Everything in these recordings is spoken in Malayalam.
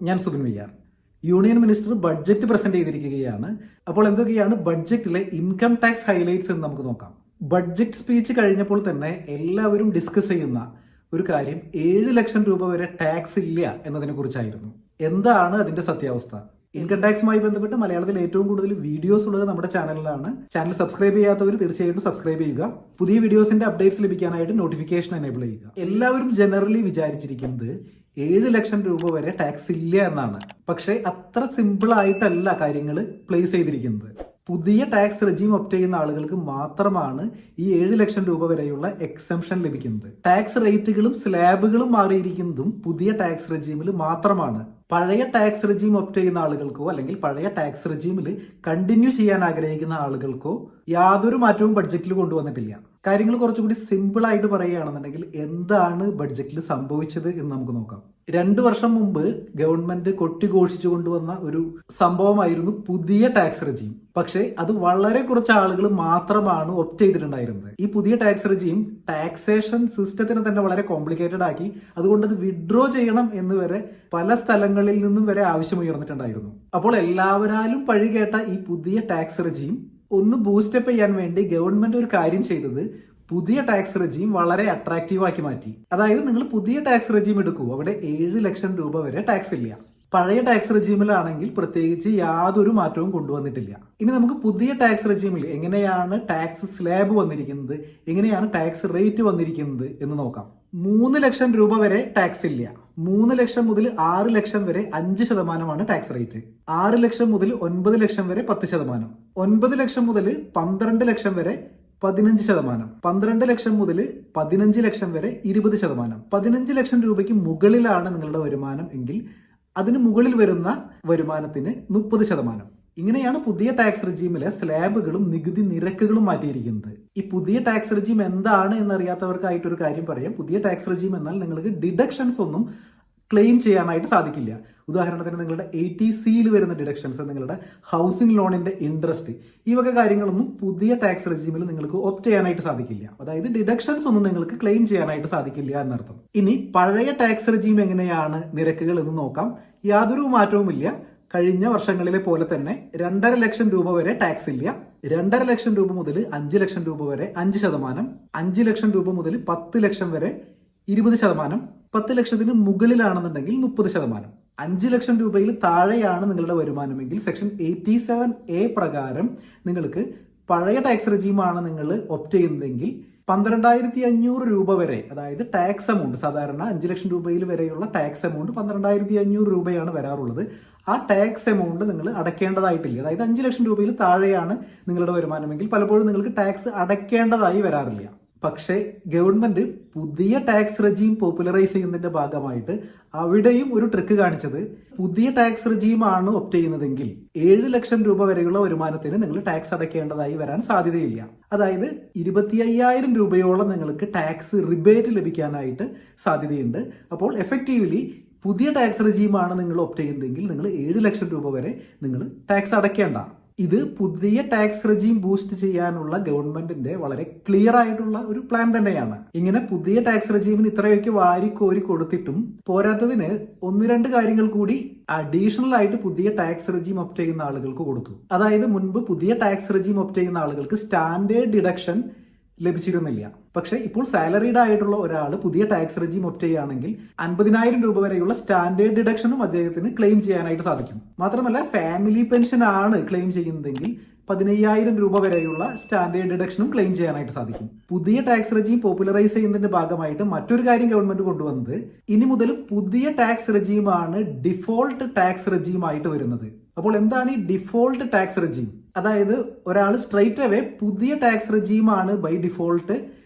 ഞാൻ Subin VR. Union minister budget present ചെയ്തിരിക്കുകയാണ്. അപ്പോൾ എന്തൊക്കെയാണ് ബഡ്ജറ്റിലെ ഇൻകം ടാക്സ് ഹൈലൈറ്റ്സ് എന്ന് നമുക്ക് നോക്കാം. ബഡ്ജറ്റ് സ്പീച്ച് കഴിഞ്ഞപ്പോൾ തന്നെ എല്ലാവരും ഡിസ്കസ് ചെയ്യുന്ന ഒരു കാര്യം 7 ലക്ഷം രൂപ വരെ ടാക്സ് ഇല്ല എന്നതിനെ കുറിച്ചായിരുന്നു. എന്താണ് അതിന്റെ സത്യാവസ്ഥ? ഇൻകം ടാക്സുമായി ബന്ധപ്പെട്ട് മലയാളത്തിൽ ഏറ്റവും കൂടുതൽ വീഡിയോസ് ഉള്ളത് നമ്മുടെ ചാനലിലാണ്. ചാനൽ സബ്സ്ക്രൈബ് ചെയ്യാത്തവർ തീർച്ചയായിട്ടും സബ്സ്ക്രൈബ് ചെയ്യുക. പുതിയ വീഡിയോസിന്റെ അപ്ഡേറ്റ്സ് ലഭിക്കാനായിട്ട് നോട്ടിഫിക്കേഷൻ എനേബിൾ ചെയ്യുക. എല്ലാവരും ജനറലി വിചാരിച്ചിരിക്കുന്നത് 7 ലക്ഷം രൂപ വരെ ടാക്സ് ഇല്ല എന്നാണ്. പക്ഷെ അത്ര സിമ്പിൾ ആയിട്ടല്ല കാര്യങ്ങൾ പ്ലേസ് ചെയ്തിരിക്കുന്നത്. പുതിയ ടാക്സ് റെജീം ഒപ്റ്റ് ചെയ്യുന്ന ആളുകൾക്ക് മാത്രമാണ് ഈ 7 ലക്ഷം രൂപ വരെയുള്ള എക്സംഷൻ ലഭിക്കുന്നത്. ടാക്സ് റേറ്റുകളും സ്ലാബുകളും മാറിയിരിക്കുന്നതും പുതിയ ടാക്സ് റെജീമിൽ മാത്രമാണ്. പഴയ ടാക്സ് റെജീം ഒപ്റ്റ് ചെയ്യുന്ന ആളുകൾക്കോ അല്ലെങ്കിൽ പഴയ ടാക്സ് റെജീമിൽ കണ്ടിന്യൂ ചെയ്യാൻ ആഗ്രഹിക്കുന്ന ആളുകൾക്കോ യാതൊരു മാറ്റവും ബഡ്ജറ്റിൽ കൊണ്ടുവന്നിട്ടില്ല. കാര്യങ്ങൾ കുറച്ചുകൂടി സിമ്പിൾ ആയിട്ട് പറയുകയാണെന്നുണ്ടെങ്കിൽ എന്താണ് ബഡ്ജറ്റിൽ സംഭവിച്ചത് എന്ന് നമുക്ക് നോക്കാം. 2 വർഷം മുമ്പ് ഗവൺമെന്റ് കൊട്ടിഘോഷിച്ചു കൊണ്ടുവന്ന ഒരു സംഭവമായിരുന്നു പുതിയ ടാക്സ് റെജീം. പക്ഷേ അത് വളരെ കുറച്ച് ആളുകൾ മാത്രമാണ് ഒപ്റ്റ് ചെയ്തിട്ടുണ്ടായിരുന്നത്. ഈ പുതിയ ടാക്സ് റെജീം ടാക്സേഷൻ സിസ്റ്റത്തിനെ തന്നെ വളരെ കോംപ്ലിക്കേറ്റഡ് ആക്കി. അതുകൊണ്ട് അത് വിഡ്രോ ചെയ്യണം എന്ന് വരെ പല സ്ഥലങ്ങളിൽ നിന്നും വരെ ആവശ്യമുയർന്നിട്ടുണ്ടായിരുന്നു. അപ്പോൾ എല്ലാവരാലും പഴികേട്ട ഈ പുതിയ ടാക്സ് റെജീം ഒന്ന് ബൂസ്റ്റപ്പ് ചെയ്യാൻ വേണ്ടി ഗവൺമെന്റ് ഒരു കാര്യം ചെയ്തത് പുതിയ ടാക്സ് റെജീം വളരെ അട്രാക്റ്റീവ് ആക്കി മാറ്റി. അതായത് നിങ്ങൾ പുതിയ ടാക്സ് റെജീം എടുക്കൂ, അവിടെ 7 ലക്ഷം രൂപ വരെ ടാക്സ് ഇല്ല. പഴയ ടാക്സ് റെജീമിലാണെങ്കിൽ പ്രത്യേകിച്ച് യാതൊരു മാറ്റവും കൊണ്ടുവന്നിട്ടില്ല. ഇനി നമുക്ക് പുതിയ ടാക്സ് റെജീമിൽ എങ്ങനെയാണ് ടാക്സ് സ്ലാബ് വന്നിരിക്കുന്നത്, എങ്ങനെയാണ് ടാക്സ് റേറ്റ് വന്നിരിക്കുന്നത് എന്ന് നോക്കാം. 3 ലക്ഷം രൂപ വരെ ടാക്സ് ഇല്ല. 3 ലക്ഷം മുതൽ 6 ലക്ഷം വരെ 5% ടാക്സ് റേറ്റ്. 6 ലക്ഷം മുതൽ 9 ലക്ഷം വരെ 10%. 9 ലക്ഷം മുതൽ 12 ലക്ഷം വരെ 15%. 12 ലക്ഷം മുതൽ 15 ലക്ഷം വരെ 20%. 15 ലക്ഷം രൂപയ്ക്ക് മുകളിലാണ് നിങ്ങളുടെ വരുമാനം എങ്കിൽ അതിന് മുകളിൽ വരുന്ന വരുമാനത്തിന് 30%. ഇങ്ങനെയാണ് പുതിയ ടാക്സ് റെജീമിലെ സ്ലാബുകളും നികുതി നിരക്കുകളും മാറ്റിയിരിക്കുന്നത്. ഈ പുതിയ ടാക്സ് റെജീം എന്താണ് എന്നറിയാത്തവർക്കായിട്ടൊരു കാര്യം പറയാം. പുതിയ ടാക്സ് റെജീം എന്നാൽ നിങ്ങൾക്ക് ഡിഡക്ഷൻസ് ഒന്നും ക്ലെയിം ചെയ്യാനായിട്ട് സാധിക്കില്ല. ഉദാഹരണത്തിന് നിങ്ങളുടെ ATCയിൽ വരുന്ന ഡിഡക്ഷൻസ്, നിങ്ങളുടെ ഹൗസിംഗ് ലോണിന്റെ ഇൻട്രസ്റ്റ്, ഈ വക കാര്യങ്ങളൊന്നും പുതിയ ടാക്സ് റെജീമിൽ നിങ്ങൾക്ക് ഒപ്റ്റ് ചെയ്യാനായിട്ട് സാധിക്കില്ല. അതായത് ഡിഡക്ഷൻസ് ഒന്നും നിങ്ങൾക്ക് ക്ലെയിം ചെയ്യാനായിട്ട് സാധിക്കില്ല എന്നർത്ഥം. ഇനി പഴയ ടാക്സ് റെജീം എങ്ങനെയാണ് നിരക്കുകൾ എന്ന് നോക്കാം. യാതൊരു മാറ്റവുമില്ല. കഴിഞ്ഞ വർഷങ്ങളിലെ പോലെ തന്നെ 2.5 ലക്ഷം രൂപ വരെ ടാക്സ് ഇല്ല. 2.5 ലക്ഷം രൂപ മുതൽ 5 ലക്ഷം രൂപ വരെ 5%. 5 ലക്ഷം രൂപ മുതൽ 10 ലക്ഷം വരെ 20%. 10 ലക്ഷത്തിന് മുകളിലാണെന്നുണ്ടെങ്കിൽ 30%. 5 ലക്ഷം രൂപയിൽ താഴെയാണ് നിങ്ങളുടെ വരുമാനമെങ്കിൽ സെക്ഷൻ 87A പ്രകാരം നിങ്ങൾക്ക് പഴയ ടാക്സ് റെജീമാണ് നിങ്ങൾ ഒപ്റ്റ് ചെയ്യുന്നതെങ്കിൽ 12,500 രൂപ വരെ, അതായത് ടാക്സ് എമൗണ്ട്, സാധാരണ 5 ലക്ഷം രൂപയിൽ വരെയുള്ള ടാക്സ് എമൗണ്ട് 12,500 രൂപയാണ് വരാറുള്ളത്. ആ ടാക്സ് എമൗണ്ട് നിങ്ങൾ അടയ്ക്കേണ്ടതായിട്ടില്ല. അതായത് 5 ലക്ഷം രൂപയിൽ താഴെയാണ് നിങ്ങളുടെ വരുമാനമെങ്കിൽ പലപ്പോഴും നിങ്ങൾക്ക് ടാക്സ് അടയ്ക്കേണ്ടതായി വരാറില്ല. പക്ഷേ ഗവൺമെന്റ് പുതിയ ടാക്സ് റെജീം പോപ്പുലറൈസ് ചെയ്യുന്നതിന്റെ ഭാഗമായിട്ട് അവിടെയും ഒരു ട്രിക്ക് കാണിച്ചത്, പുതിയ ടാക്സ് റെജീമാണ് ഒപ്റ്റ് ചെയ്യുന്നതെങ്കിൽ 7 ലക്ഷം രൂപ വരെയുള്ള വരുമാനത്തിന് നിങ്ങൾ ടാക്സ് അടയ്ക്കേണ്ടതായി വരാൻ സാധ്യതയില്ല. അതായത് 25,000 രൂപയോളം നിങ്ങൾക്ക് ടാക്സ് റിബേറ്റ് ലഭിക്കാനായിട്ട് സാധ്യതയുണ്ട്. അപ്പോൾ എഫക്റ്റീവ്ലി പുതിയ ടാക്സ് റെജീമാണ് നിങ്ങൾ ഒപ്റ്റ് ചെയ്യുന്നതെങ്കിൽ നിങ്ങൾ 7 ലക്ഷം രൂപ വരെ നിങ്ങൾ ടാക്സ് അടയ്ക്കേണ്ട. ഇത് പുതിയ ടാക്സ് റെജീം ബൂസ്റ്റ് ചെയ്യാനുള്ള ഗവൺമെന്റിന്റെ വളരെ ക്ലിയർ ആയിട്ടുള്ള ഒരു പ്ലാൻ തന്നെയാണ്. ഇങ്ങനെ പുതിയ ടാക്സ് റെജീമിന് ഇത്രയൊക്കെ വാരിക്കോരി കൊടുത്തിട്ടും പോരാത്തതിന് 1-2 കാര്യങ്ങൾ കൂടി അഡീഷണൽ ആയിട്ട് പുതിയ ടാക്സ് റെജീം ഒപ്റ്റ് ചെയ്യുന്ന ആളുകൾക്ക് കൊടുത്തു. അതായത് മുൻപ് പുതിയ ടാക്സ് റെജീം ഒപ്റ്റ് ചെയ്യുന്ന ആളുകൾക്ക് സ്റ്റാൻഡേർഡ് ഡിഡക്ഷൻ ലഭിച്ചിരുന്നില്ല. പക്ഷെ ഇപ്പോൾ സാലറീഡ് ആയിട്ടുള്ള ഒരാൾ പുതിയ ടാക്സ് റെജീം ഒപ്റ്റ് ചെയ്യുകയാണെങ്കിൽ 50,000 രൂപ വരെയുള്ള സ്റ്റാൻഡേർഡ് ഡിഡക്ഷനും അദ്ദേഹത്തിന് ക്ലെയിം ചെയ്യാനായിട്ട് സാധിക്കും. മാത്രമല്ല ഫാമിലി പെൻഷൻ ആണ് ക്ലെയിം ചെയ്യുന്നതെങ്കിൽ 15,000 രൂപ വരെയുള്ള സ്റ്റാൻഡേർഡ് ഡിഡക്ഷനും ക്ലെയിം ചെയ്യാനായിട്ട് സാധിക്കും. പുതിയ ടാക്സ് റെജീം പോപ്പുലറൈസ് ചെയ്യുന്നതിന്റെ ഭാഗമായിട്ട് മറ്റൊരു കാര്യം ഗവൺമെന്റ് കൊണ്ടുവന്നത്, ഇനി മുതൽ പുതിയ ടാക്സ് റെജീമാണ് ഡിഫോൾട്ട് ടാക്സ് റെജീം ആയിട്ട് വരുന്നത്. അപ്പോൾ എന്താണ് ഈ ഡിഫോൾട്ട് ടാക്സ് റെജീം? അതായത് ഒരാൾ സ്ട്രൈറ്റ് അവേ പുതിയ ടാക്സ് റെജീമാണ് ബൈ ഡിഫോൾട്ട്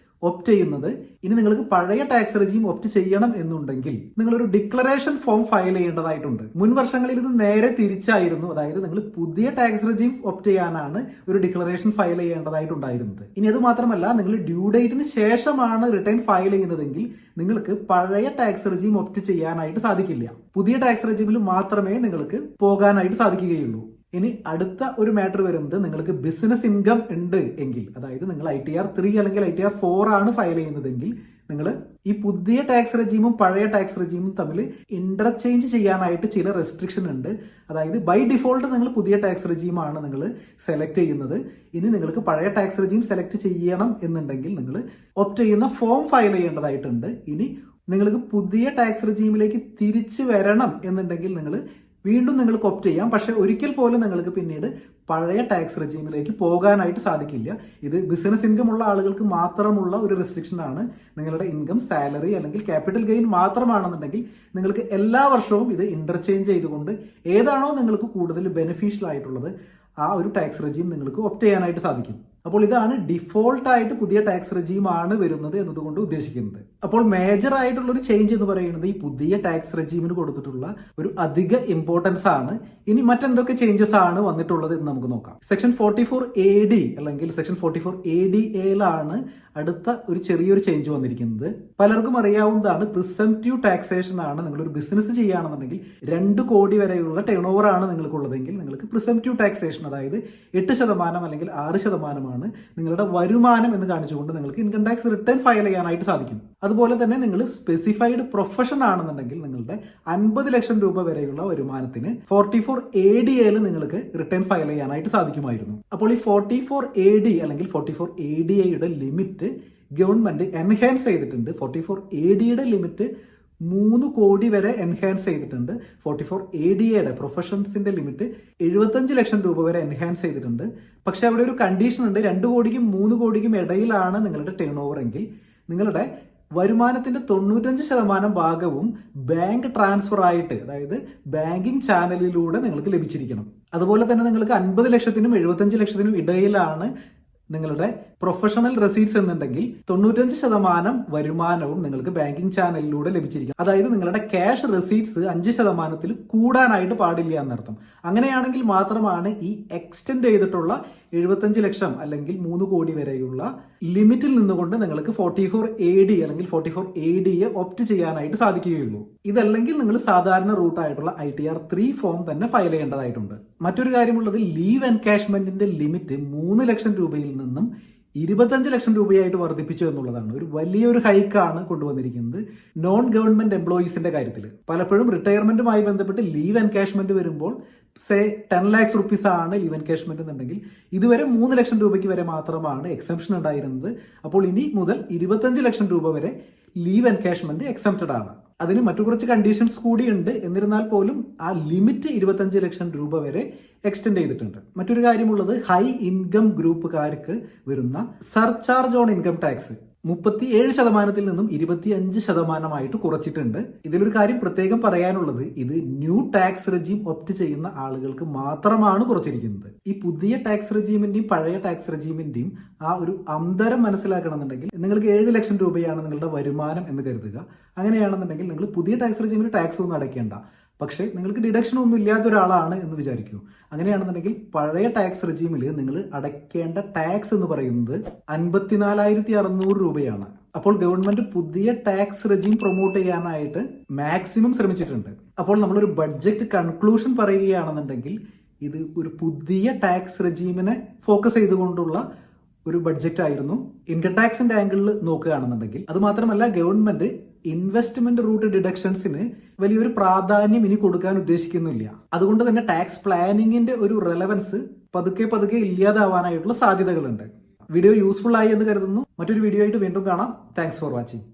ഒപ്റ്റ് ചെയ്യുന്നത്. ഇനി നിങ്ങൾക്ക് പഴയ ടാക്സ് റെജീം ഒപ്റ്റ് ചെയ്യണം എന്നുണ്ടെങ്കിൽ നിങ്ങളൊരു ഡിക്ലറേഷൻ ഫോം ഫയൽ ചെയ്യേണ്ടതായിട്ടുണ്ട്. മുൻ വർഷങ്ങളിൽ ഇത് നേരെ തിരിച്ചായിരുന്നു. അതായത് നിങ്ങൾ പുതിയ ടാക്സ് റെജീം ഒപ്റ്റ് ചെയ്യാനാണ് ഒരു ഡിക്ലറേഷൻ ഫയൽ ചെയ്യേണ്ടതായിട്ടുണ്ടായിരുന്നത്. ഇനി അത് മാത്രമല്ല, നിങ്ങൾ ഡ്യൂ ഡേറ്റിന് ശേഷമാണ് റിട്ടേൺ ഫയൽ ചെയ്യുന്നതെങ്കിൽ നിങ്ങൾക്ക് പഴയ ടാക്സ് റെജീം ഒപ്റ്റ് ചെയ്യാനായിട്ട് സാധിക്കില്ല. പുതിയ ടാക്സ് റെജീമിൽ മാത്രമേ നിങ്ങൾക്ക് പോകാനായിട്ട് സാധിക്കുകയുള്ളൂ. ഇനി അടുത്ത ഒരു മാറ്റർ വരുന്നത്, നിങ്ങൾക്ക് ബിസിനസ് ഇൻകം ഉണ്ട് എങ്കിൽ, അതായത് നിങ്ങൾ ITR 3 അല്ലെങ്കിൽ ITR 4 ആണ് ഫയൽ ചെയ്യുന്നതെങ്കിൽ നിങ്ങൾ ഈ പുതിയ ടാക്സ് റെജീമും പഴയ ടാക്സ് റെജീമും തമ്മിൽ ഇന്റർചേഞ്ച് ചെയ്യാനായിട്ട് ചില റെസ്ട്രിക്ഷൻ ഉണ്ട്. അതായത് ബൈ ഡിഫോൾട്ട് നിങ്ങൾ പുതിയ ടാക്സ് റെജീമാണ് നിങ്ങൾ സെലക്ട് ചെയ്യുന്നത്. ഇനി നിങ്ങൾക്ക് പഴയ ടാക്സ് റെജീം സെലക്ട് ചെയ്യണം എന്നുണ്ടെങ്കിൽ നിങ്ങൾ ഓപ്റ്റ് ചെയ്യുന്ന ഫോം ഫയൽ ചെയ്യേണ്ടതായിട്ടുണ്ട്. ഇനി നിങ്ങൾക്ക് പുതിയ ടാക്സ് റെജീമിലേക്ക് തിരിച്ചു വരണം എന്നുണ്ടെങ്കിൽ വീണ്ടും നിങ്ങൾക്ക് ഓപ്റ്റ് ചെയ്യാം. പക്ഷെ ഒരിക്കൽ പോലും നിങ്ങൾക്ക് പിന്നീട് പഴയ ടാക്സ് റെജീമിലേക്ക് പോകാനായിട്ട് സാധിക്കില്ല. ഇത് ബിസിനസ് ഇൻകം ഉള്ള ആളുകൾക്ക് മാത്രമുള്ള ഒരു റെസ്ട്രിക്ഷൻ ആണ്. നിങ്ങളുടെ ഇൻകം, സാലറി അല്ലെങ്കിൽ ക്യാപിറ്റൽ ഗെയിൻ മാത്രമാണെന്നുണ്ടെങ്കിൽ നിങ്ങൾക്ക് എല്ലാ വർഷവും ഇത് ഇന്റർചേഞ്ച് ചെയ്തുകൊണ്ട് ഏതാണോ നിങ്ങൾക്ക് കൂടുതൽ ബെനിഫിഷ്യൽ ആയിട്ടുള്ളത് ആ ഒരു ടാക്സ് റെജീം നിങ്ങൾക്ക് ഓപ്റ്റ് ചെയ്യാനായിട്ട് സാധിക്കും. അപ്പോൾ ഇതാണ് ഡിഫോൾട്ട് ആയിട്ട് പുതിയ ടാക്സ് റെജീം ആണ് വരുന്നത് എന്നതുകൊണ്ട് ഉദ്ദേശിക്കുന്നത്. അപ്പോൾ മേജർ ആയിട്ടുള്ള ഒരു ചേഞ്ച് എന്ന് പറയുന്നത് ഈ പുതിയ ടാക്സ് റെജീമിന് കൊടുത്തിട്ടുള്ള ഒരു അധിക ഇമ്പോർട്ടൻസ് ആണ്. ഇനി മറ്റെന്തൊക്കെ ചേഞ്ചസ് ആണ് വന്നിട്ടുള്ളത് എന്ന് നമുക്ക് നോക്കാം. സെക്ഷൻ 44AD അല്ലെങ്കിൽ സെക്ഷൻ 44ADAയിലാണ് അടുത്ത ഒരു ചെറിയൊരു ചേഞ്ച് വന്നിരിക്കുന്നത്. പലർക്കും അറിയാവുന്നതാണ്, പ്രിസംപ്റ്റീവ് ടാക്സേഷൻ ആണ്. നിങ്ങളൊരു ബിസിനസ് ചെയ്യുകയാണെന്നുണ്ടെങ്കിൽ 2 കോടി വരെയുള്ള ടേൺ ഓവർ ആണ് നിങ്ങൾക്കുള്ളതെങ്കിൽ നിങ്ങൾക്ക് പ്രിസംപ്റ്റീവ് ടാക്സേഷൻ, അതായത് 8% അല്ലെങ്കിൽ 6% നിങ്ങളുടെ വരുമാനം എന്ന് കാണിച്ചുകൊണ്ട് നിങ്ങൾക്ക് ഇൻകം ടാക്സ് റിട്ടേൺ ഫയൽ ചെയ്യാനായിട്ട് സാധിക്കും. അതുപോലെ തന്നെ നിങ്ങൾ സ്പെസിഫൈഡ് പ്രൊഫഷൻ ആണെന്നുണ്ടെങ്കിൽ നിങ്ങളുടെ 50 ലക്ഷം രൂപ വരെയുള്ള വരുമാനത്തിന് 44ADAയിൽ നിങ്ങൾക്ക് റിട്ടേൺ ഫയൽ ചെയ്യാനായിട്ട് സാധിക്കുമായിരുന്നു. അപ്പോൾ ഈ 44AD അല്ലെങ്കിൽ 44ADAയുടെ ലിമിറ്റ് ഗവൺമെന്റ് എൻഹാൻസ് ചെയ്തിട്ടുണ്ട്. 44ADയുടെ ലിമിറ്റ് 3 കോടി വരെ എൻഹാൻസ് ചെയ്തിട്ടുണ്ട്. 44ADAയുടെ പ്രൊഫഷൻസിന്റെ ലിമിറ്റ് 75 ലക്ഷം രൂപ വരെ എൻഹാൻസ് ചെയ്തിട്ടുണ്ട്. പക്ഷെ അവിടെ ഒരു കണ്ടീഷൻ ഉണ്ട്. 2 കോടിക്കും 3 കോടിക്കും ഇടയിലാണ് നിങ്ങളുടെ ടേൺ ഓവർ എങ്കിൽ നിങ്ങളുടെ വരുമാനത്തിന്റെ 95% ഭാഗവും ബാങ്ക് ട്രാൻസ്ഫർ ആയിട്ട്, അതായത് ബാങ്കിങ് ചാനലിലൂടെ നിങ്ങൾക്ക് ലഭിച്ചിരിക്കണം. അതുപോലെ തന്നെ നിങ്ങൾക്ക് 50 ലക്ഷത്തിനും 75 ലക്ഷത്തിനും ഇടയിലാണ് നിങ്ങളുടെ പ്രൊഫഷണൽ റെസീറ്റ്സ് എന്നുണ്ടെങ്കിൽ 95% വരുമാനവും നിങ്ങൾക്ക് ബാങ്കിങ് ചാനലിലൂടെ ലഭിച്ചിരിക്കും. അതായത് നിങ്ങളുടെ ക്യാഷ് റെസീറ്റ്സ് 5% കൂടാനായിട്ട് പാടില്ല എന്നർത്ഥം. അങ്ങനെയാണെങ്കിൽ മാത്രമാണ് ഈ എക്സ്റ്റെൻഡ് ചെയ്തിട്ടുള്ള 75 ലക്ഷം അല്ലെങ്കിൽ 3 കോടി വരെയുള്ള ലിമിറ്റിൽ നിന്നുകൊണ്ട് നിങ്ങൾക്ക് 44AD അല്ലെങ്കിൽ 44ADയെ ഓപ്റ്റ് ചെയ്യാനായിട്ട് സാധിക്കുകയുള്ളൂ. ഇതല്ലെങ്കിൽ നിങ്ങൾ സാധാരണ റൂട്ടായിട്ടുള്ള ITR 3 ഫോം തന്നെ ഫയൽ ചെയ്യേണ്ടതായിട്ടുണ്ട്. മറ്റൊരു കാര്യമുള്ളത്, ലീവ് എൻകാഷ്മെന്റിന്റെ ലിമിറ്റ് 3 ലക്ഷം രൂപയിൽ നിന്നും 25 ലക്ഷം രൂപയായിട്ട് വർദ്ധിപ്പിച്ചു എന്നുള്ളതാണ്. ഒരു വലിയൊരു ഹൈക്കാണ് കൊണ്ടുവന്നിരിക്കുന്നത് നോൺ ഗവൺമെന്റ് എംപ്ലോയീസിന്റെ കാര്യത്തിൽ. പലപ്പോഴും റിട്ടയർമെന്റുമായി ബന്ധപ്പെട്ട് ലീവ് എൻകാഷ്മെന്റ് വരുമ്പോൾ 10 lakhs rupees ആണ് ലീവ് എൻകാഷ്മെന്റ് എന്നുണ്ടെങ്കിൽ ഇതുവരെ 3 ലക്ഷം രൂപയ്ക്ക് വരെ മാത്രമാണ് എക്സംപ്ഷൻ ഉണ്ടായിരുന്നത്. അപ്പോൾ ഇനി മുതൽ 25 ലക്ഷം രൂപ വരെ ലീവ് എൻകാഷ്മെന്റ് എക്സംപ്റ്റഡ് ആണ്. അതിന് മറ്റു കുറച്ച് കണ്ടീഷൻസ് കൂടിയുണ്ട്. എന്നിരുന്നാൽ പോലും ആ ലിമിറ്റ് 25 ലക്ഷം രൂപ വരെ എക്സ്റ്റെൻഡ് ചെയ്തിട്ടുണ്ട്. മറ്റൊരു കാര്യമുള്ളത്, ഹൈ ഇൻകം ഗ്രൂപ്പുകാർക്ക് വരുന്ന സർചാർജ് ഓൺ ഇൻകം ടാക്സ് 37% നിന്നും 25% കുറച്ചിട്ടുണ്ട്. ഇതിലൊരു കാര്യം പ്രത്യേകം പറയാനുള്ളത്, ഇത് ന്യൂ ടാക്സ് റെജീം ഓപ്റ്റ് ചെയ്യുന്ന ആളുകൾക്ക് മാത്രമാണ് കുറച്ചിരിക്കുന്നത്. ഈ പുതിയ ടാക്സ് റെജീമിന്റെയും പഴയ ടാക്സ് റെജീമിന്റെയും ആ ഒരു അന്തരം മനസ്സിലാക്കണമെന്നുണ്ടെങ്കിൽ നിങ്ങൾക്ക് 7 ലക്ഷം രൂപയാണ് നിങ്ങളുടെ വരുമാനം എന്ന് കരുതുക. അങ്ങനെയാണെന്നുണ്ടെങ്കിൽ നിങ്ങൾ പുതിയ ടാക്സ് റെജീമിൽ ടാക്സ് ഒന്നും അടയ്ക്കേണ്ട. പക്ഷേ നിങ്ങൾക്ക് ഡിഡക്ഷൻ ഒന്നും ഇല്ലാത്ത ഒരാളാണ് എന്ന് വിചാരിക്കൂ. അങ്ങനെയാണെന്നുണ്ടെങ്കിൽ പഴയ ടാക്സ് റെജീമിൽ നിങ്ങൾ അടയ്ക്കേണ്ട ടാക്സ് എന്ന് പറയുന്നത് 54,600 രൂപയാണ്. അപ്പോൾ ഗവൺമെന്റ് പുതിയ ടാക്സ് റെജീം പ്രൊമോട്ട് ചെയ്യാനായിട്ട് മാക്സിമം ശ്രമിച്ചിട്ടുണ്ട്. അപ്പോൾ നമ്മളൊരു ബഡ്ജറ്റ് കൺക്ലൂഷൻ പറയുകയാണെന്നുണ്ടെങ്കിൽ ഇത് ഒരു പുതിയ ടാക്സ് റെജീമിനെ ഫോക്കസ് ചെയ്തുകൊണ്ടുള്ള ഒരു ബഡ്ജറ്റ് ആയിരുന്നു. ഇൻകം ടാക്സിന്റെ ആംഗിളിൽ നോക്കുകയാണെന്നുണ്ടെങ്കിൽ അത് മാത്രമല്ല, ഗവൺമെന്റ് ഇൻവെസ്റ്റ്മെന്റ് റൂട്ട് ഡിഡക്ഷൻസിന് വലിയൊരു പ്രാധാന്യം ഇനി കൊടുക്കാൻ ഉദ്ദേശിക്കുന്നില്ല. അതുകൊണ്ട് തന്നെ ടാക്സ് പ്ലാനിങ്ങിന്റെ ഒരു റെലവൻസ് പതുക്കെ ഇല്ലാതാവാനായിട്ടുള്ള സാധ്യതകളുണ്ട്. വീഡിയോ യൂസ്ഫുൾ ആയി എന്ന് കരുതുന്നു. മറ്റൊരു വീഡിയോ ആയിട്ട് വീണ്ടും കാണാം. Thanks for watching.